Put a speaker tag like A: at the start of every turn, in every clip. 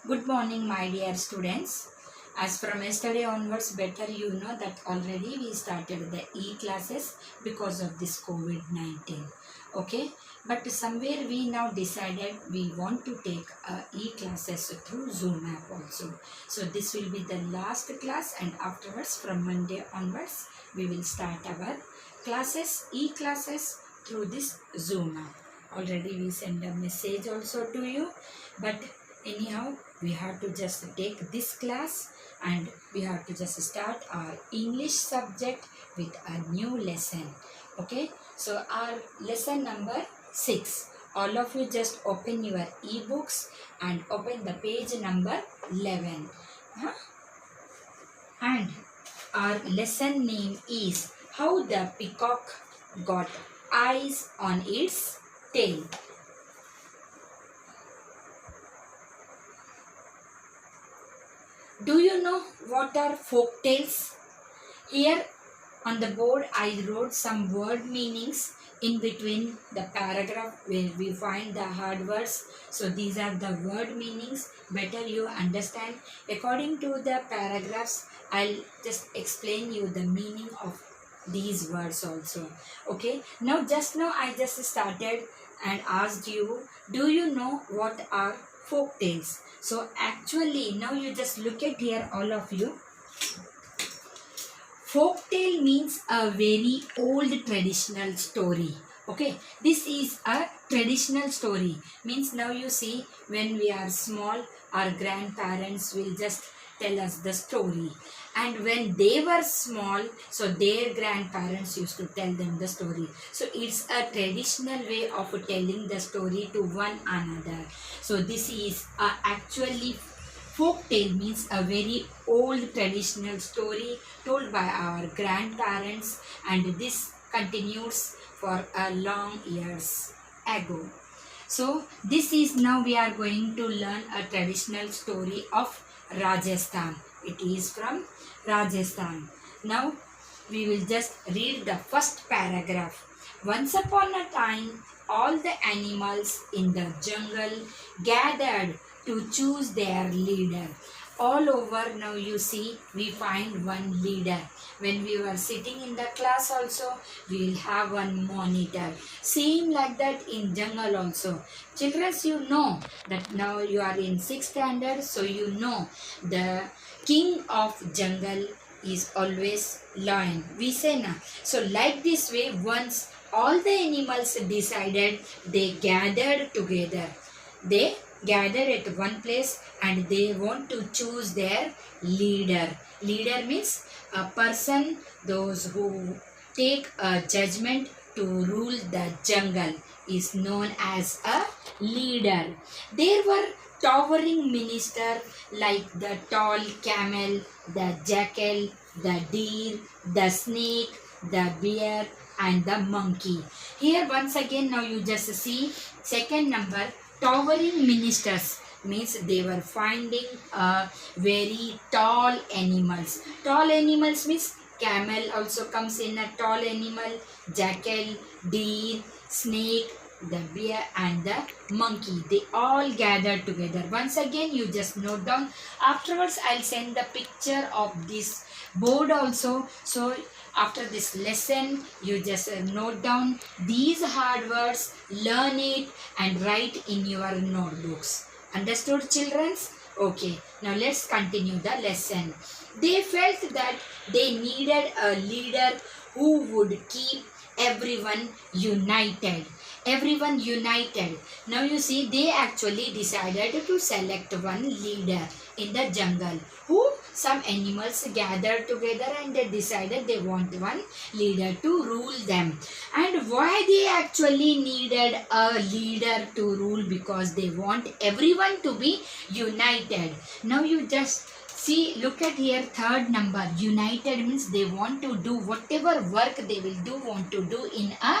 A: Good morning, my dear students. As from yesterday onwards, better you know that already we started the e-classes because of this COVID-19. Okay, but somewhere we now decided we want to take e-classes through Zoom app also. So this will be the last class, and afterwards from Monday onwards, we will start our classes, e-classes through this Zoom app. Already we send a message also to you, but anyhow we have to just take this class and we have to just start our English subject with a new lesson. Okay, so our lesson number 6. All of you just open your e-books and open the page number 11. Huh? And our lesson name is How the Peacock Got Eyes on Its Tail. Do you know what are folk tales? Here on the board I wrote some word meanings in between the paragraph where we find the hard words. So these are the word meanings. Better you understand. According to the paragraphs, I'll just explain you the meaning of these words also. Okay. Now I just started and asked you, do you know what are folk tales? So actually now you just look at here, all of you. Folktale means a very old traditional story. Okay, this is a traditional story. Means now you see, when we are small, our grandparents will just tell us the story. And when they were small, so their grandparents used to tell them the story. So it's a traditional way of telling the story to one another. So this is actually folk tale, means a very old traditional story told by our grandparents, and this continues for a long years ago. So this is, now we are going to learn a traditional story of Rajasthan. It is from Rajasthan. Now we will just read the first paragraph. Once upon a time, all the animals in the jungle gathered to choose their leader. All over now you see, we find one leader. When we were sitting in the class also, we will have one monitor. Same like that in jungle also. Children, you know that now you are in 6th standard, so you know the king of jungle is always lion. We say na. So like this way, once all the animals decided, they gathered together. They gathered at one place and they want to choose their leader. Leader means a person, those who take a judgment to rule the jungle is known as a leader. There were towering ministers like the tall camel, the jackal, the deer, the snake, the bear and the monkey. Here once again now you just see second number, towering ministers, means they were finding very tall animals. Tall animals means camel also comes in a tall animal, jackal, deer, snake, the bear and the monkey. They all gathered together. Once again you just note down. Afterwards I'll send the picture of this board also. So after this lesson, you just note down these hard words, learn it and write in your notebooks. Understood, children? Okay, now let's continue the lesson. They felt that they needed a leader who would keep everyone united. Everyone united. Now you see, they actually decided to select one leader in the jungle. Who? Some animals gathered together and they decided they want one leader to rule them. And why they actually needed a leader to rule? Because they want everyone to be united. Now you just see, look at here, third number. United means they want to do whatever work they will do, want to do in a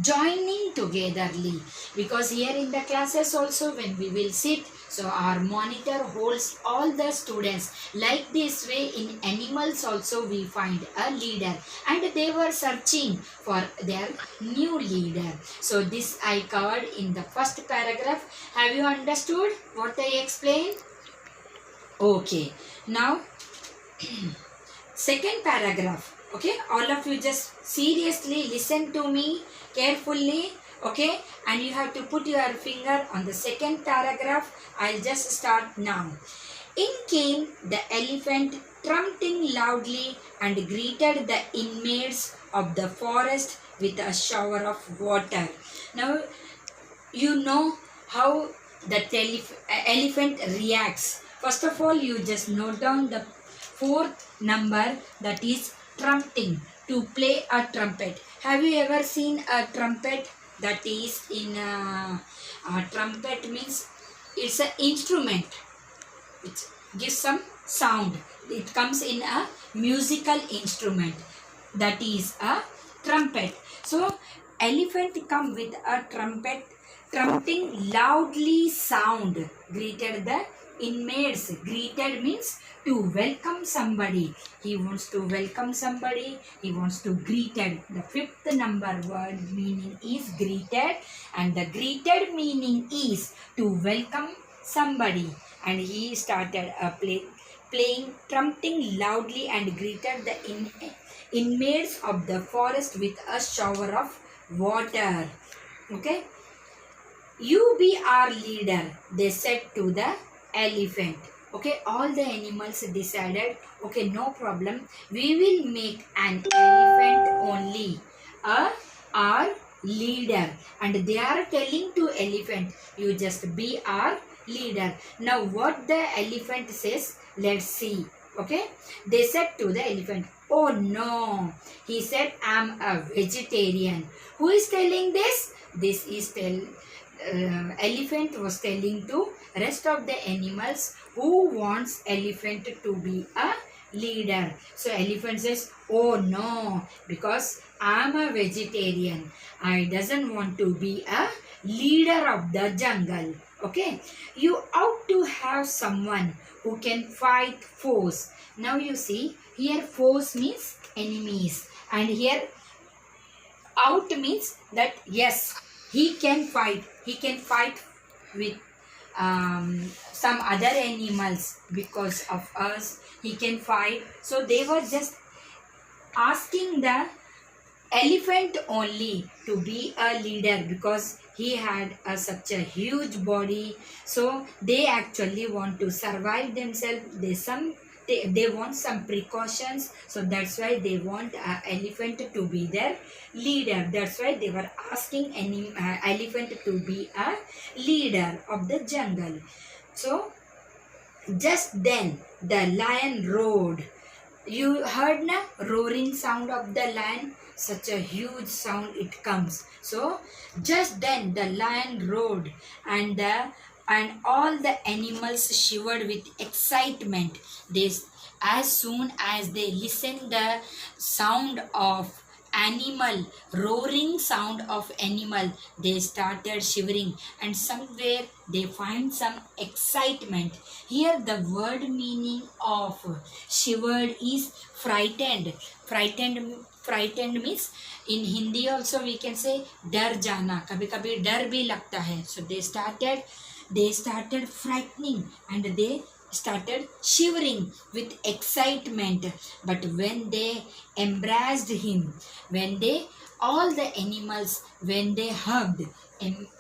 A: joining togetherly. Because here in the classes also, when we will sit, so our monitor holds all the students. Like this way in animals also we find a leader, and they were searching for their new leader. So this I covered in the first paragraph. Have you understood what I explained? Okay, now second paragraph. Okay, all of you just seriously listen to me carefully. Okay, and you have to put your finger on the second paragraph. I'll just start now. In came the elephant, trumpeting loudly, and greeted the inmates of the forest with a shower of water. Now, you know how the elephant reacts. First of all, you just note down the fourth number, that is trumpeting, to play a trumpet. Have you ever seen a trumpet? That is in a trumpet means it's an instrument which gives some sound. It comes in a musical instrument, that is a trumpet. So elephant come with a trumpet, trumpeting loudly sound, greeted the inmates. Greeted means to welcome somebody. He wants to welcome somebody. He wants to greeted. The fifth number word meaning is greeted, and the greeted meaning is to welcome somebody. And he started playing, trumpeting loudly, and greeted the inmates of the forest with a shower of water. Okay. You be our leader, they said to the elephant. Okay, all the animals decided, okay, no problem, we will make an elephant only our leader. And they are telling to elephant, you just be our leader. Now what the elephant says, let's see. Okay, they said to the elephant, oh no, he said, I'm a vegetarian. Who is telling this? This is elephant was telling to rest of the animals who wants elephant to be a leader. So elephant says, oh no, because I'm a vegetarian, I doesn't want to be a leader of the jungle. Okay, you ought to have someone who can fight foes. Now you see, here foes means enemies, and here out means that yes, he can fight. He can fight with some other animals. Because of us, he can fight. So they were just asking the elephant only to be a leader, because he had such a huge body. So they actually want to survive themselves. They want some precautions. So that's why they want elephant to be their leader. That's why they were asking elephant to be a leader of the jungle. So just then the lion roared. You heard na roaring sound of the lion? Such a huge sound it comes. So just then the lion roared, and all the animals shivered with excitement. As soon as they listened the sound of animal, roaring sound of animal, they started shivering, and somewhere they find some excitement. Here the word meaning of shivered is frightened. Frightened means in Hindi also we can say डर जाना. कभी कभी डर भी लगता है. So they started frightening, and they started shivering with excitement. But when they embraced him, all the animals, when they hugged,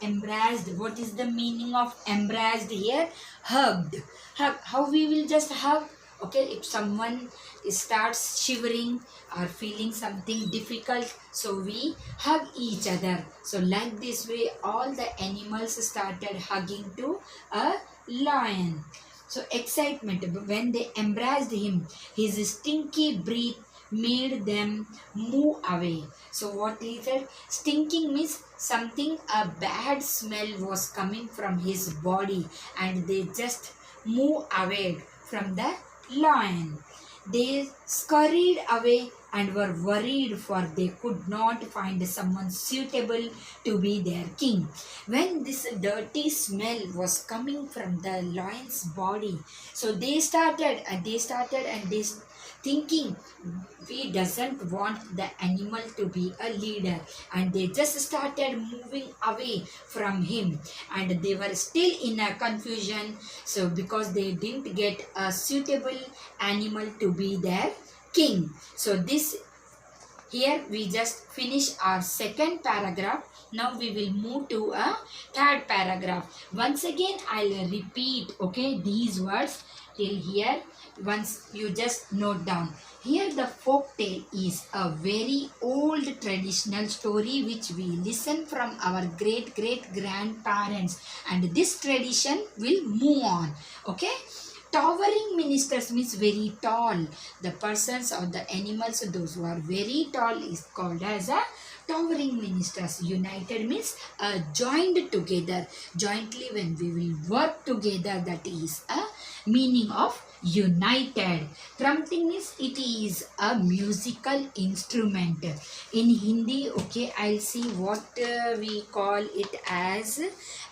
A: embraced, what is the meaning of embraced here? Hugged. How we will just hug? Okay, if someone starts shivering or feeling something difficult, so we hug each other. So like this way, all the animals started hugging to a lion. So excitement, when they embraced him, his stinky breath made them move away. So what he said, stinking means something, a bad smell was coming from his body, and they just move away from the lion. They scurried away and were worried, for they could not find someone suitable to be their king. When this dirty smell was coming from the lion's body, so they started and they thinking, we doesn't want the animal to be a leader, and they just started moving away from him, and they were still in a confusion, so because they didn't get a suitable animal to be their king. So this, here we just finish our second paragraph. Now we will move to a third paragraph. Once again I'll repeat, okay, these words till here. Once you just note down. Here the folk tale is a very old traditional story which we listen from our great grandparents, and this tradition will move on. Okay. Towering ministers means very tall. The persons or the animals, those who are very tall, is called as a towering ministers. United means joined together. Jointly, when we will work together, that is a meaning of united. Trumpeting means it is a musical instrument. In Hindi, okay, I'll see what we call it as.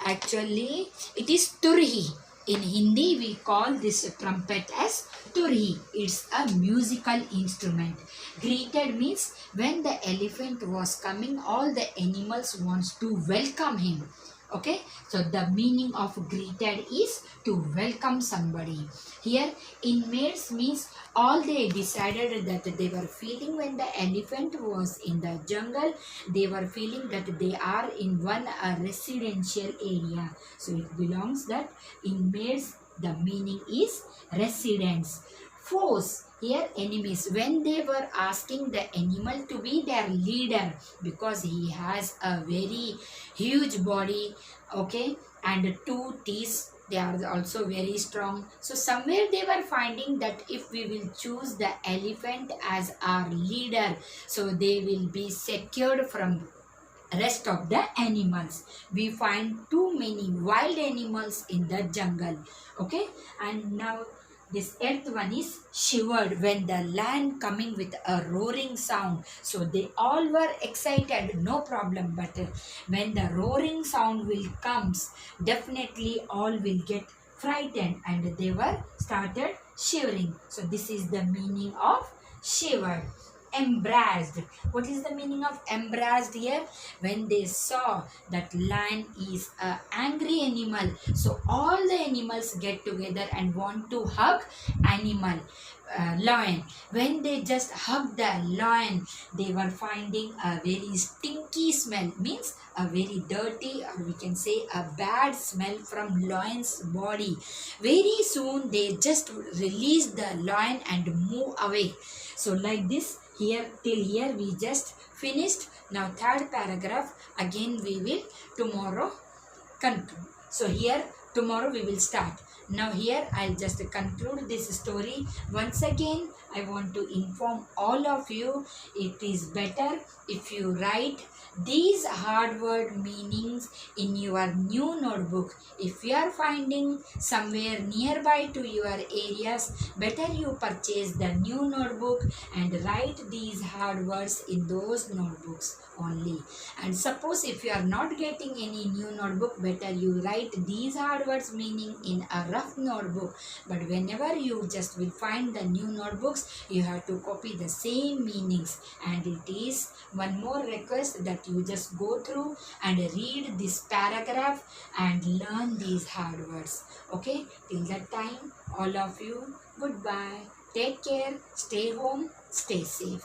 A: Actually, it is turhi. In Hindi, we call this trumpet as turhi. It's a musical instrument. Greeted means when the elephant was coming, all the animals wants to welcome him. Okay, so the meaning of greeted is to welcome somebody. Here, invades means all they decided that they were feeling when the elephant was in the jungle. They were feeling that they are in one residential area. So it belongs that invades, the meaning is residence. Foes, here enemies, when they were asking the animal to be their leader because he has a very huge body, okay, and two teeth, they are also very strong. So somewhere they were finding that if we will choose the elephant as our leader, so they will be secured from rest of the animals. We find too many wild animals in the jungle. Okay, and now this earth one is shivered when the land coming with a roaring sound. So they all were excited, no problem. But when the roaring sound will comes, definitely all will get frightened, and they were started shivering. So this is the meaning of shivered. Embraced. What is the meaning of embraced here? When they saw that lion is an angry animal, so all the animals get together and want to hug animal. Lion. When they just hug the lion, they were finding a very stinky smell, means a very dirty, or we can say a bad smell from lion's body. Very soon they just release the lion and move away. So like this, here till here we just finished. Now third paragraph again we will tomorrow conclude. So here tomorrow we will start. Now here I'll just conclude this story. Once again I want to inform all of you, it is better if you write these hard word meanings in your new notebook. If you are finding somewhere nearby to your areas, better you purchase the new notebook and write these hard words in those notebooks only. And suppose if you are not getting any new notebook, better you write these hard words meaning in a rough notebook. But whenever you just will find the new notebooks, you have to copy the same meanings. And it is one more request that you just go through and read this paragraph and learn these hard words. Okay, till that time, all of you, goodbye. Take care, stay home, stay safe.